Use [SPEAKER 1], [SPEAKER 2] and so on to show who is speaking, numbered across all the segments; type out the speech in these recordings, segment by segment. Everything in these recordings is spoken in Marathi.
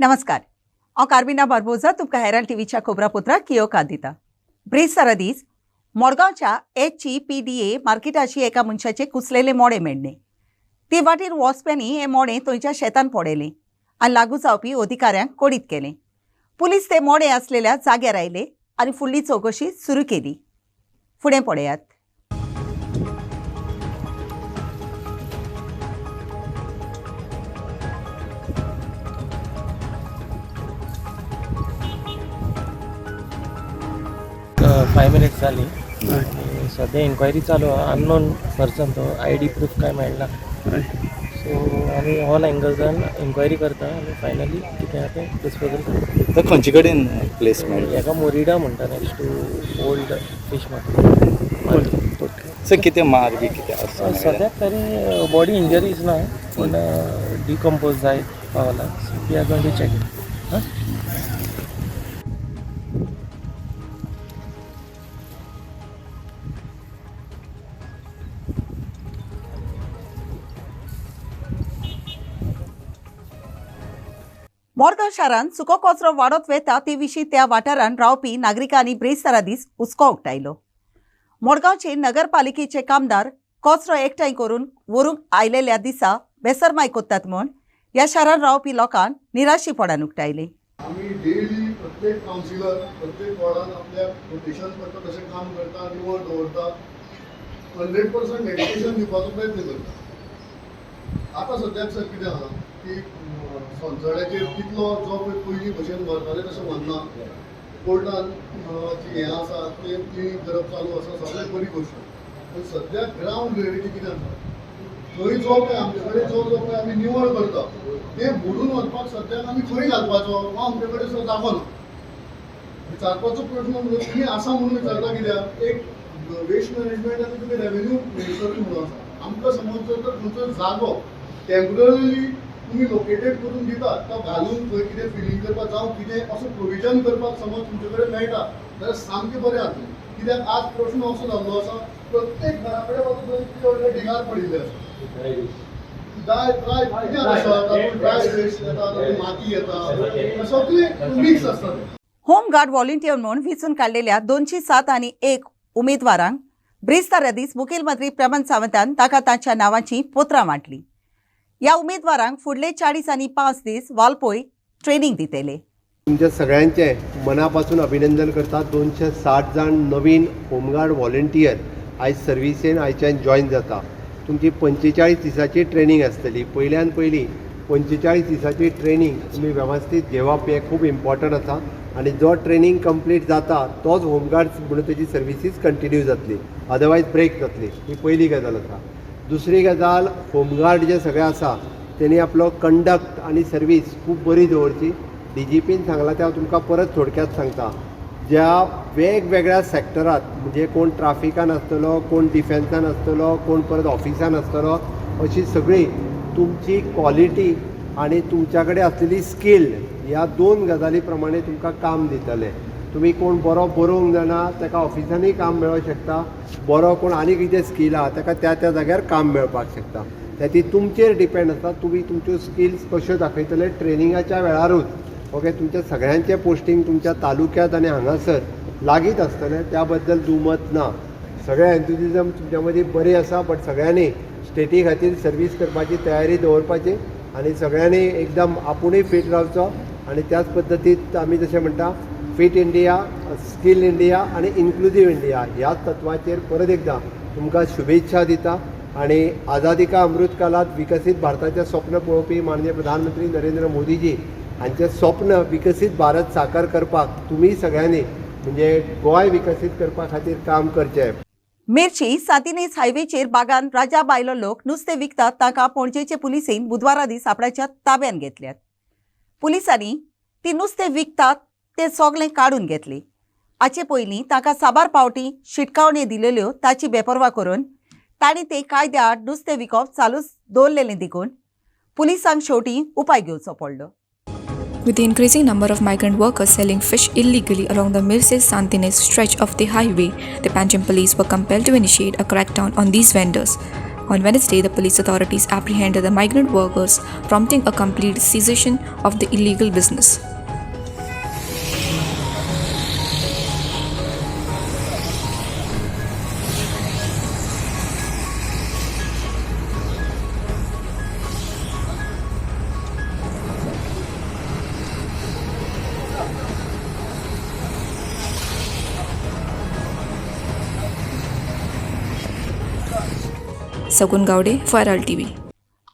[SPEAKER 1] नमस्कार हांव कार्मिना बार्बोजा तुमकां हेराल्ड टीव्हीच्या खबरापत्रां येवकार दिता। ब्रीज सरहदीस मडगांवच्या HEPDA मार्केटाची एका मनशाचे कुसलेले मोडे मेळ्ळे। ते वाटेर वचप्यांनी हे मोडे थंयच्या शेतान पडयले आनी लागू जावपी अधिकाऱ्यांक कोडीत केले। पुलीस ते मोडे आसलेल्या जाग्यार आयले आनी फुडली चौकशी सुरू केली। फुडें पळयात।
[SPEAKER 2] फाइव मिनिट्स जाली आणि सध्या इन्क्वायरी चालू आहे। अननोन पर्सन तो ID प्रूफ काय मेळना, सो आमी ऑल एंगल्सान इन्क्वायरी करता आनी फायनली कितें आसा तें डिस्पोजल करता।
[SPEAKER 3] तर खंयचे कडेन प्लेस मेळ्ळी?
[SPEAKER 2] हेका मोरिडा म्हणटा, next to old fish market.
[SPEAKER 3] Sir कितें मार बी कितें आसा?
[SPEAKER 2] सद्याक तरी बॉडी इंजरीज ना, पूण डिकम्पोज जायत पावला। So we are going to check.
[SPEAKER 1] Madgaon शारांत सुको कचरो वाडत वेता ते विशीं त्या वाठारांत रावपी नागरिकांनी ब्रीज सरहदीस हुस्को उक्तायलो। मडगांवचे नगरपालिकेचे कामदार कचरो एकठांय करून व्हरूंक आयलेल्या दिसा बेसरमाय कोत्तात म्हूण ह्या शारांत रावपी लोकांक निराशीपणान उक्तायले।
[SPEAKER 4] आम्ही डेली प्रत्येक कावन्सिलर प्रत्येक वॉर्डान आपल्या रोटेशन करता तशें काम करता, निवळ दवरता, 100% मेडिटेशन दिवपाचो प्रयत्न करता। आतां सद्याक सर कितें आसा की संसदाचेर कितलो जो पळय पयलीं भशेन व्हरताले तशें व्हरना। कोर्टान हें आसा तें क्लिनीक करप चालू आसा, सगळें बरी गोश्ट। पूण सद्याक ग्रावंड रियलिटी कितें आसा, थंय जो पळय आमचे कडेन जो पळय आमी निवळ करता तें बुडून वचपाक सद्याक आमी खंय घालपाचो हो आमचे कडेन सर जागो ना। विचारपाचो प्रश्न म्हणून तुमी आसा म्हणून विचारता, कित्याक एक वेस्ट मॅनेजमेंट आनी तुमी रेवेन्यू मिनिस्टर म्हणून आसा। आमकां समज जर तर खंयचो जागो टेम्पररी तुम्ही लोकेटेड करून दितात, तो घालून थंय कितें फिलिंग करपाक जावं कितें असो प्रोविजन करपाक समज तुमचे कडेन मेळटा जाल्यार सामकें बरें जातलें। कित्याक आज प्रश्न असो जाल्लो आसा, प्रत्येक घरा कडेन वचून थंय कितें व्हडले ढिगार पडिल्ले आसा। कितें आसा तातूंत ड्राय वेस्ट येता, तातूंत माती येता, सगळें मिक्स आसता।
[SPEAKER 1] होम गार्ड व्हॉलंटियर म्हणून वेंचून काडलेल्या 207 आनी 1 उमेदवारांक ब्रीज सरहदीस मुखेलमंत्री प्रमोद सावंतान ताका तांच्या नांवाची पत्रां वांटली। ह्या उमेदवारांक फुडले 40 आनी 5 दीस वालपय ट्रेनिंग दितले।
[SPEAKER 5] तुमच्या सगळ्यांचे मनापासून अभिनंदन करता। 260 जाण नवीन होमगार्ड व्हॉलंटियर आयज सर्विसेन आयच्यान जॉइन जाता। तुमची 45 दिसाची ट्रेनिंग आसतली। पयल्यान पयली 45 दिसाची ट्रेनिंग तुमी वेवस्थीत घेवप हें खूब इम्पॉर्टंट आसा आनी जो ट्रेनिंग कंप्लीट जाता तोच होमगार्ड म्हणून तेजी सर्विसीस कंटिन्यू जातली, अदरवायज ब्रेक जातली। ही पयली गजाल आसा। दुसरी गजाल, होमगार्ड जे सगळे आसा तेणी आपलो कंडक्ट आनी सर्वीस खूब बरी दवरची। DGPन सांगलां तें हांव तुमकां परत थोडक्यात सांगता। ज्या वेगवेगळ्या सॅक्टरांत म्हणजे कोण ट्राफिकान आसतलो, कोण डिफेन्सान आसतलो, कोण परत ऑफिसान आसतलो, अशी सगळी तुमची क्वॉलिटी आनी तुमच्या कडेन आसलेली स्कील ह्या 2 गजाली प्रमाणे तुमकां काम दितले। तुम्ही कोण बरो बरोवंक जाणा ताका ऑफिसांनी काम मेळोंक शकता, बरो कोण आनी कितें स्कील आहा ताका त्या जाग्यार काम मेळपाक शकता। ती तुमचेर डिपेंड आसता, तुमी तुमच्यो स्किल्स कश्यो दाखयतले ट्रेनिंगाच्या वेळारूच। ओके, तुमच्या सगळ्यांचें पोस्टींग तुमच्या तालुक्यात आनी हांगासर लागीत आसतलें, त्या बद्दल दुमत ना। सगळें एन्थुजिजम तुमच्या मदीं बरी आसा, बट सगळ्यांनी स्टेटी खातीर सर्वीस करपाची तयारी दवरपाची आनी सगळ्यांनी एकदम आपुणूय फीट रावचो आनी त्याच पद्दतीन आमी जशें म्हणटा फिट इंडिया, स्किल इंडिया आणि इन्क्लुझिव्ह इंडिया ह्या तत्वाचेर परत एकदा तुमकां शुभेच्छा दिता। आणि आझादी का अमृत काळात विकसित भारताचें स्वप्न पळोवपी माननीय प्रधानमंत्री नरेंद्र मोदीजी हांचें स्वप्न विकसीत भारत साकार करपाक तुमी सगळ्यांनी म्हणजे गोंय विकसीत करपा खातीर काम करचें।
[SPEAKER 1] मिरची सातिनेस हायवेचेर बागान राजा बायलो लोक नुस्तें विकतात ताका पणजेचे पुलिसेन बुधवारा दीस आपणाच्या ताब्यात घेतल्यात। पुलिसांनी ती नुस्तें विकतात ते सगळें काडून घेतले। हाचे पयलीं ताका साबार पावटी शिटकावण्यो दिलेल्यो ताची बेपरवा करून तांणी ते कायद्या आड नुस्तें विकप चालूच दवरलेलें देखून पुलिसांक शेवटी उपाय घेवचो पडलो।
[SPEAKER 6] With the increasing number of migrant workers selling fish illegally along the Mirses-Santines stretch of the highway, the Panjim police were compelled to initiate a crackdown on these vendors. On Wednesday, the police authorities apprehended the migrant workers, prompting a complete cessation of the illegal business. सगुन गावडे, फॉयरल TV.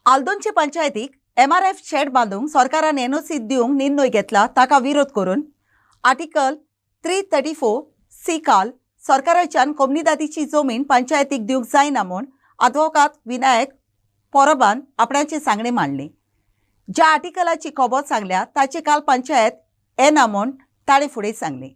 [SPEAKER 1] आल्दोनचे पंचायतीक MRF शेड बांदूंक सरकारान NOC दिवंक निर्णय घेतला ताका विरोध करून आर्टिकल 334C काल सरकाराच्यान कोमनीदादीची जमीन पंचायतीक दिवंक जायना म्हूण अॅडव्होकेट विनायक परबान आपणाचे सांगणे मांडले. ज्या आर्टिकलाची खबर सांगल्या ताचे काल पंचायत येना म्हूण ताणे फुडें सांगले.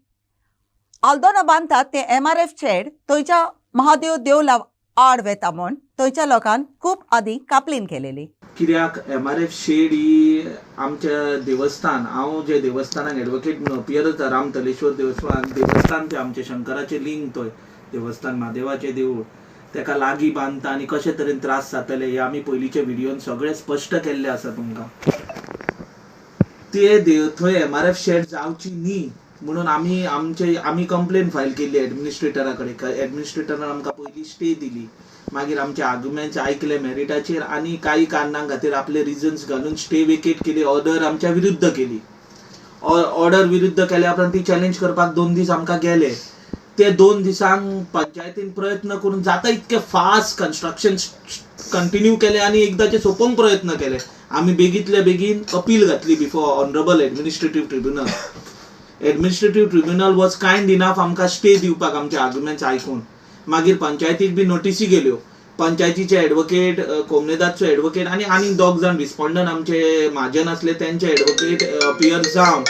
[SPEAKER 1] आल्दोना बांदतात ते MRF शेड थंयच्या महादेव देवला आड वेता म्हूण थंयच्या लोकांक खूब आदीं कापलीन केलेली.
[SPEAKER 7] कित्याक MRF शेड ही आमच्या देवस्थान, हांव जे देवस्थानाक एडवोकेट म्हणून अपियर जाता, रामतलेश्वर देवस्थान ते आमचे शंकराचे लिंग थंय देवस्थान महादेवाचें देवूळ, तेका लागीं बांदता आनी कशे तरेन त्रास जातले हे आमी पयलींच्या व्हिडियोन सगळे स्पश्ट केल्ले आसा तुमकां. ते थंय MRF शेड जावची न्ही म्हणून आमी कंप्लेन फायल केल्ली एडमिनिस्ट्रेटरा कडेन. एडमिनिस्ट्रेटरान आमकां पयलीं स्टे दिली, मागीर आमचे आर्ग्युमेंट्स ऐकले मेरिटाचेर आनी काही कारणां खातीर आपले रिजन्स घालून स्टे वेकेट केली, ऑर्डर आमच्या विरुद्ध केली. ऑर्डर विरुद्ध केल्या उपरांत ती चॅलेंज करपाक 2 दीस आमकां गेले. ते 2 दिसांक पंचायतीन प्रयत्न करून जाता इतके फास्ट कन्स्ट्रक्शन कंटिन्यू केले आनी एकदांचे सोंपोवंक प्रयत्न केले. आमी बेगींतल्या बेगीन अपील घातली before honourable administrative tribunal. Administrative tribunal was kind enough आमकां स्टे दिवपाक आमचे आर्ग्युमेंट्स आयकून. मागीर पंचायतीक बी नोटिसी गेल्यो. पंचायतीचे एडवोकेट, कोमनेदादचो एडवोकेट आनी 2 जाण रिस्पॉन्डंट आमचे म्हाजन असले त्यांचे एडवोकेट अपियर जावन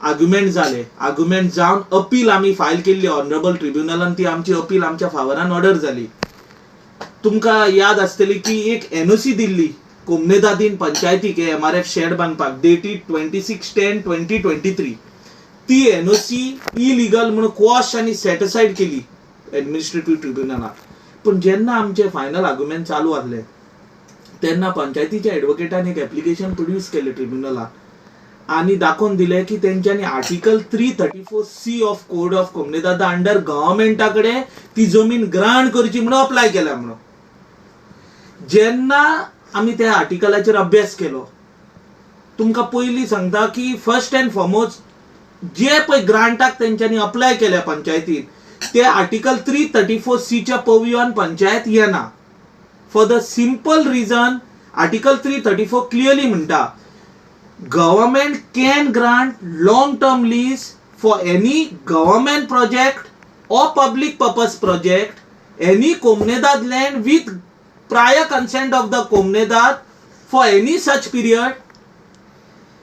[SPEAKER 7] आर्ग्युमेंट जाले. आर्ग्युमेंट जावन अपील आमी फायल केल्ली ऑनरेबल ट्रिब्युनलान. ती आमची अपील आमच्या फावरान ऑर्डर जाली. तुमकां याद आसतली की एक NOC दिल्ली कोमनेदादीन पंचायतीक MRF शेड बांदपाक, डेटेड 26/10/2023. ती NOC इलिगल म्हणून क्वॉश आनी सेट असायड केली एडमिनिस्ट्रेटिव्ह ट्रिब्युनलान. पण जेन्ना आमचे फायनल आर्ग्युमेंट चालू आसले तेन्ना पंचायतीच्या एडवोकेटान एक एप्लिकेशन प्रोड्यूस केले ट्रिब्युनलाक आनी दाखोवन दिले की तेंच्यांनी article 334C of code of कोमनेदादा अंडर गव्हर्मेंटा कडेन ती जमीन ग्रांट करची म्हणून अप्लाय केल्या म्हणून. जेन्ना आमी त्या आर्टिकलाचेर अभ्यास केलो, तुमकां पयलीं सांगता की फर्स्ट अँड फॉरमोस्ट जे पळय ग्रांटाक तेंच्यांनी अप्लाय केल्या पंचायतीन ते आर्टिकल 334C च्या पवियान पंचायत येना. For the simple reason article 334 clearly म्हणटा government can grant long term lease for any government project or public purpose project, any Komnedad land with prior consent of the Komnedad for any such period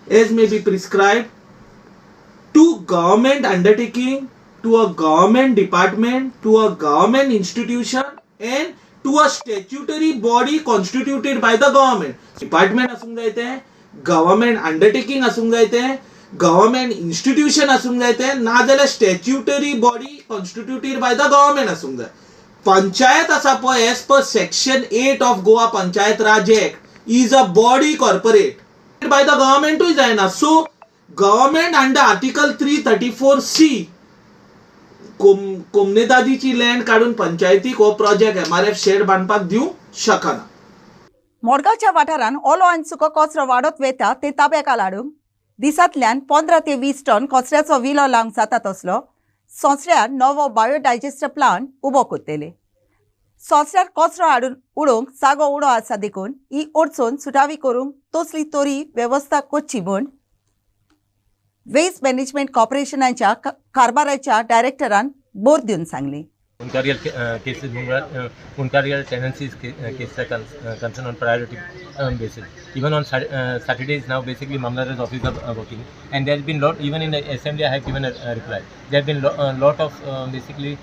[SPEAKER 7] as may be prescribed to government undertaking, to a government department, to a government institution and to a statutory body constituted by the government. Department asung jaite, government undertaking asung jaite, government institution आसूंक जाय ते, ना जाल्यार statutory body constituted by the government आसूंक जाय. पंचायत आसा पळय as per section 8 of Goa panchayat raj act is a body corporate by the गव्हर्नमेंटूय जायना. So government under article 334C कोमनेदादीची लँड काढून पंचायतीक हो प्रोजेक्ट MRF शेड बांदपाक दिवंक शकना.
[SPEAKER 1] मोडगांवच्या वाठारान ओलो आनी सुको कचरो वाडत वेता ते ताब्याक हाडूंक दिसांतल्यान 15 ते 20 टन कचऱ्याचो विलो लावंक जाता तसलो संवसारान नवो बायोडायजेस्टर प्लांट उबो कोत्तेले. संवसारार कचरो हाडून उडोवंक जागो उडो आसा देखून ही अडचण सुटावी करूंक तसली तरी वेवस्था करची म्हूण वेस्ट मॅनेजमेंट कॉर्पोरेशनाच्या कारभाराच्या डायरेक्टरान बोर दिवन सांगले.
[SPEAKER 2] Uncarial cases, uncarial tenancies cases are concerned on priority basis. Even on Saturdays now, basically Mamladar's office are working, and there has been lot. Even in the assembly, I have given a reply. There have been lot of basically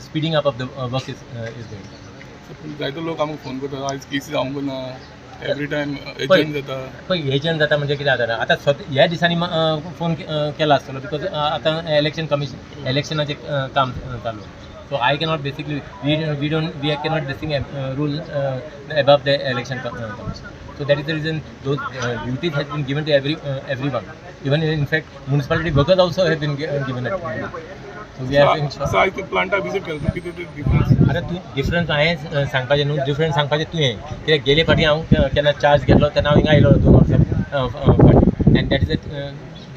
[SPEAKER 2] speeding up of the work is going.
[SPEAKER 8] जायतो लोक आमकां फोन करता आयज केसीस हांव ना एवरी टायम एजंट जाता.
[SPEAKER 2] पळय एजंट जाता म्हणजे कितें जाता आतां ह्या दिसांनी फोन केला आसतलो बिकॉज आतां इलेक्शनाचें काम चालू.
[SPEAKER 9] So I cannot basically we cannot distinct rule above the election commission. So that is the reason those duties has been given to everyone. Even in fact municipality workers also have been given it. So we are saying
[SPEAKER 8] असं आहे ते प्लांटा विजिट करतो किती ते डिफरन्स
[SPEAKER 9] आता तूं डिफरन्स आहे सांगपाचें न्हू डिफरन्स सांगपाचें तुवें कित्याक गेले फाटी हांव केन्ना चार्ज घेतलो तेन्ना हांव हिंगा आयलो 2 वर्सां फाटीं एंड दॅट इज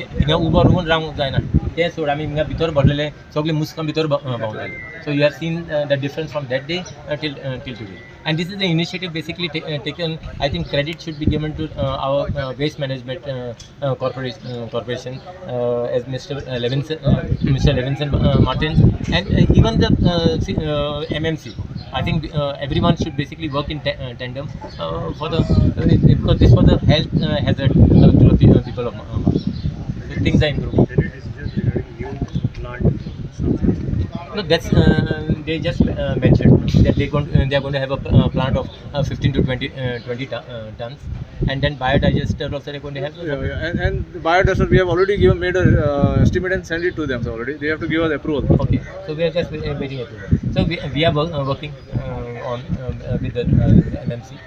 [SPEAKER 9] हिंगा उबो रावून रावंक जायना तें सोड आमी हिंगा भितर भरलेले सगळे मुस्कां भितर भोंवताले so you have seen the difference from that day till today and this is the initiative basically taken. I think credit should be given to our waste management corporation as Mr. Levinson Martin and even the MMC. I think everyone should basically work in tandem for the because this was a health hazard to the people of so things are improving. No, that's they just mentioned that they are going to have a plant of 15 to 20 tons, and then biodigester also they're going to have.
[SPEAKER 10] And the biodigester we have already made a estimate and sent it to them. So already they have to give us approval.
[SPEAKER 9] Okay, so we are just waiting approval. So we are working on with the MMC,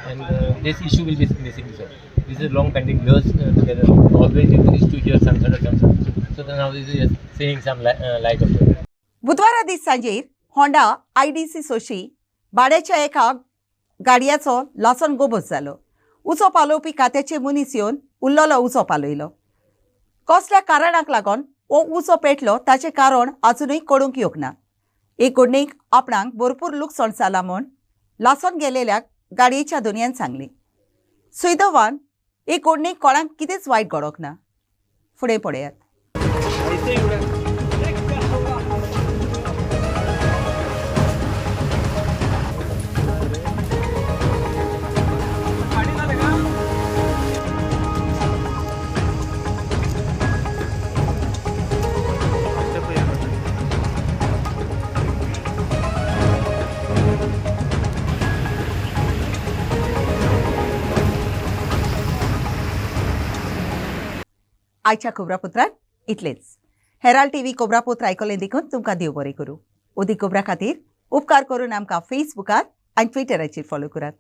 [SPEAKER 9] and this issue will be basically solved. This is long pending years together. Always you used to hear some sort of something. So now this is just seeing some light of it.
[SPEAKER 1] बुधवारा दीस सांजेर होंडा IDC सोशी भाड्याच्या एका गाडयाचो लासन गोबोस जालो. उजो पालोवपी खात्याचे मनीस येवन उरलोलो उजो पालयलो. कसल्या कारणाक लागून हो उजो पेटलो ताचें कारण अजुनूय कळूंक येवंक ना. एक घडणीक आपणाक भरपूर लुकसाण जालां म्हूण लासन गेलेल्या गाडयेच्या दोनयान सांगलें. सुदैवान एक घडणीक कोणाक कितेंच वायट घडोंक ना. फुडें पळयात. आयच्या खबरापत्रांत इतलेंच. हेराल्ड TV खबरापत्र आयकलें देखून तुमकां देव बरें करूं. अदीक खबरां खातीर उपकार करून आमकां फेसबुकार आनी ट्विटराचेर फॉलो करात.